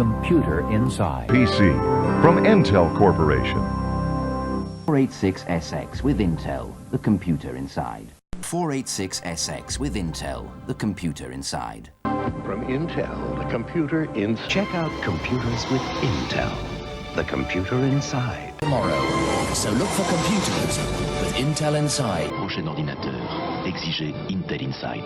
computer inside. PC from Intel Corporation. 486SX with Intel, the computer inside. 486SX with Intel, the computer inside. From Intel, the computer inside. Check out computers with Intel, the computer inside. Tomorrow. So look for computers with Intel inside. Prochain ordinateur, exigez Intel Inside.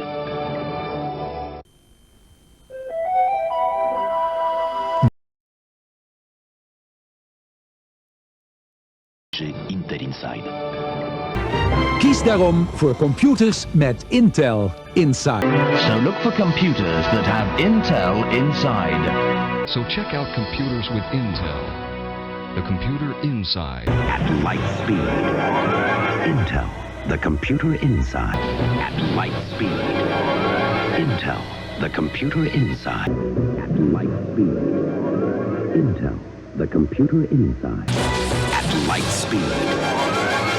Intel Inside. Kies daarom voor computers met Intel Inside. So look for computers that have Intel inside. So check out computers with Intel. The computer inside. At light speed. Intel, the computer inside. At light speed. Intel, the computer inside. At light speed. Intel, the computer inside. At light speed.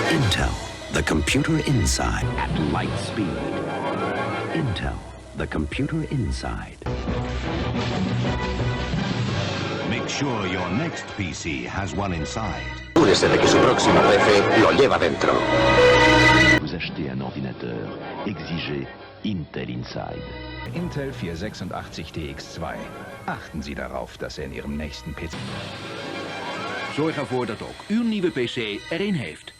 Intel, the computer inside. At light speed. Intel, the computer inside. Make sure your next PC has one inside. Asegúrese de que su próximo PC lo lleva dentro. Vous achetez un ordinateur, exigez Intel Inside. Intel 486DX2. Achten Sie darauf, dass in Ihrem nächsten PC... Zorg ervoor dat ook uw nieuwe PC er een heeft.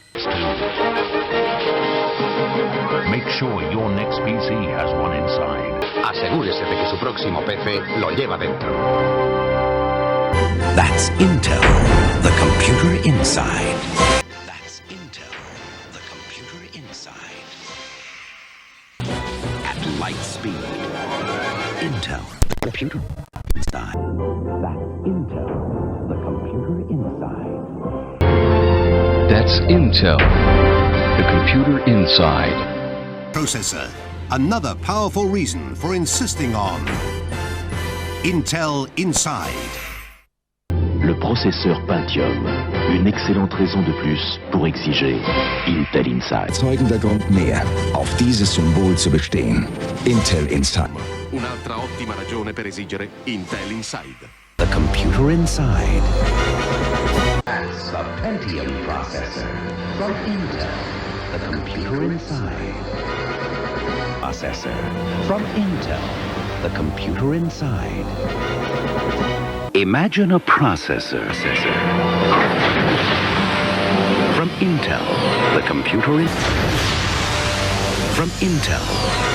Make sure your next PC has one inside. Asegúrese de que su próximo PC lo lleva dentro. That's Intel, the computer inside. That's Intel, the computer inside. At light speed. Intel, the computer inside. That's Intel, the computer inside. That's Intel. The computer inside. Processor. Another powerful reason for insisting on Intel Inside. Le processeur Pentium. Une excellente raison de plus pour exiger Intel Inside. Zeugender Grund mehr, auf dieses Symbol zu bestehen. Intel Inside. Un'altra ottima ragione per esigere Intel Inside. The computer inside. That's the Pentium processor from Intel. The computer inside. Processor from Intel. The computer inside. Imagine a processor. From Intel. The computer inside. From Intel.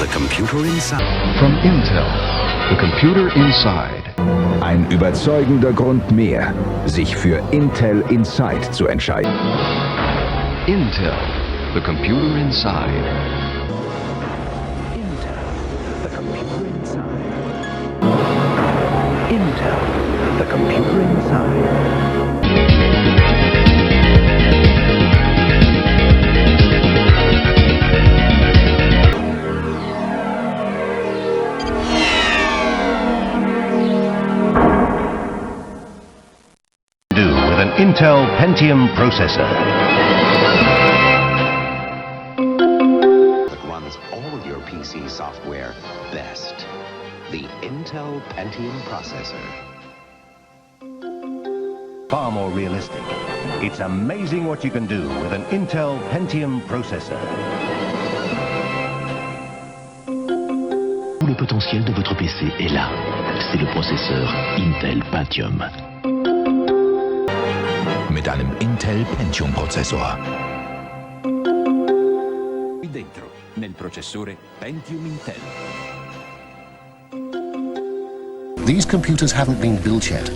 The computer inside. From Intel. The computer inside. Ein überzeugender Grund mehr, sich für Intel Inside zu entscheiden. Intel. The computer inside. Intel. The computer inside. Intel. The computer inside. Intel Pentium processor. That runs all your PC software best. The Intel Pentium processor. Far more realistic. It's amazing what you can do with an Intel Pentium processor. Le potentiel de votre PC est là. C'est le processeur Intel Pentium. Mit einem Intel Pentium Prozessor. Qui dentro, nel processore Pentium Intel. These computers haven't been built yet,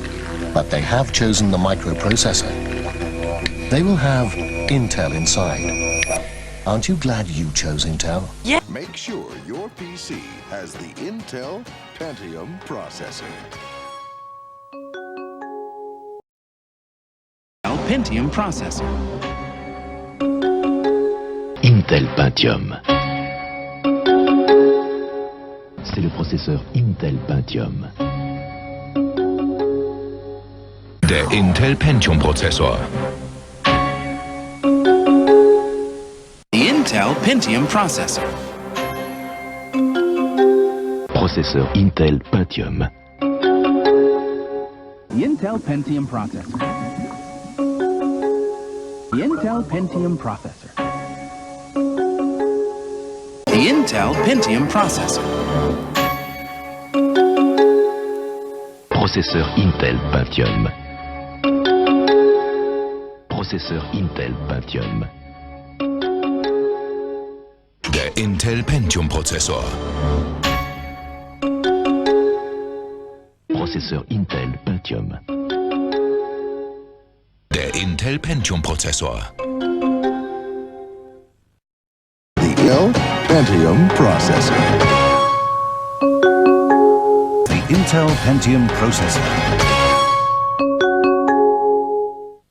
but they have chosen the microprocessor. They will have Intel inside. Aren't you glad you chose Intel? Yeah. Make sure your PC has the Intel Pentium processor. Pentium processor. Intel Pentium. C'est le processeur Intel Pentium. Der Intel Pentium Prozessor. The Intel Pentium processor. Processeur Intel Pentium. The Intel Pentium processor. The Intel Pentium processor. The Intel Pentium processor. Processeur Intel Pentium. Processeur Intel Pentium. Der Intel Pentium Prozessor. Processeur Intel Pentium. Der Intel Pentium Prozessor. The Intel Pentium processor. The Intel Pentium processor.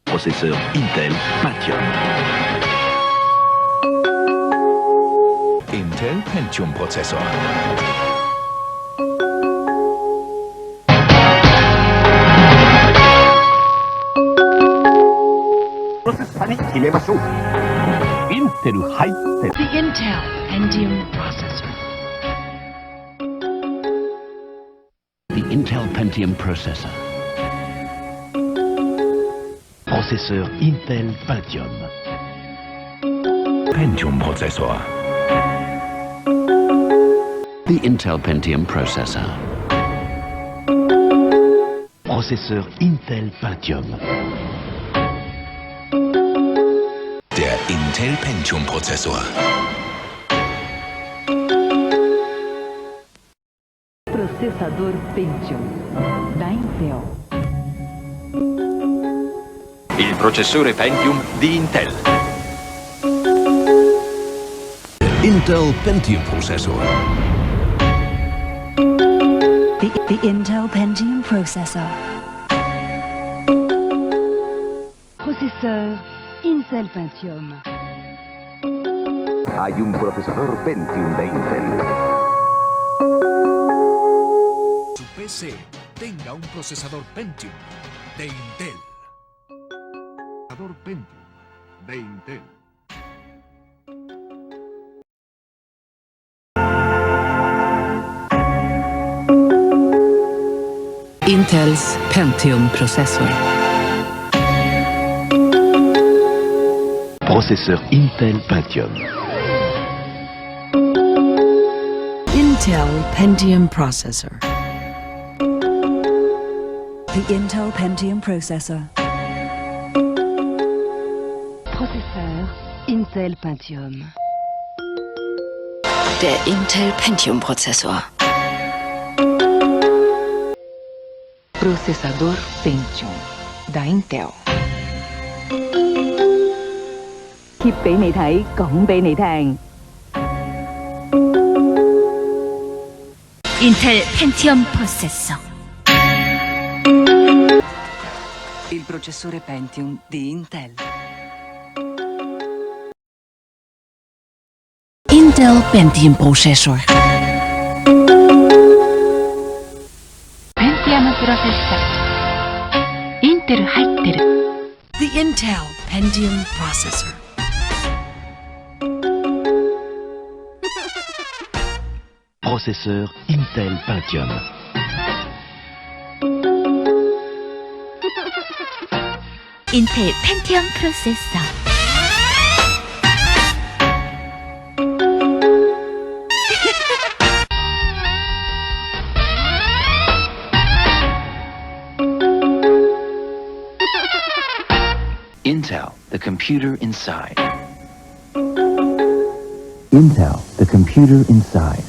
Processeur Intel Pentium. Intel Pentium Prozessor. The Intel Pentium processor. The Intel Pentium processor. Processeur Intel Pentium. Pentium Prozessor. The Intel Pentium processor. Processeur Intel Pentium. Der Intel Pentium Prozessor. Processador Pentium da Intel. Il processore Pentium di Intel. Intel Pentium Prozessor. The Intel Pentium processor. Processeur Intel Pentium. Hay un procesador Pentium de Intel. Su PC tenga un procesador Pentium de Intel. Procesador Pentium de Intel. Intel's Pentium processor. Processeur Intel Pentium. Intel Pentium processor. The Intel Pentium processor. Processeur Intel Pentium. Der Intel Pentium Prozessor. Procesador Pentium da Intel. 貼俾你睇，講俾你聽。 Intel Pentium processor. Il processore Pentium di Intel. Intel Pentium processor. Pentium processor. Intel 入ってる。 The Intel Pentium processor. Processeur Intel Pentium. Intel Pentium processor. Intel, the computer inside. Intel, the computer inside.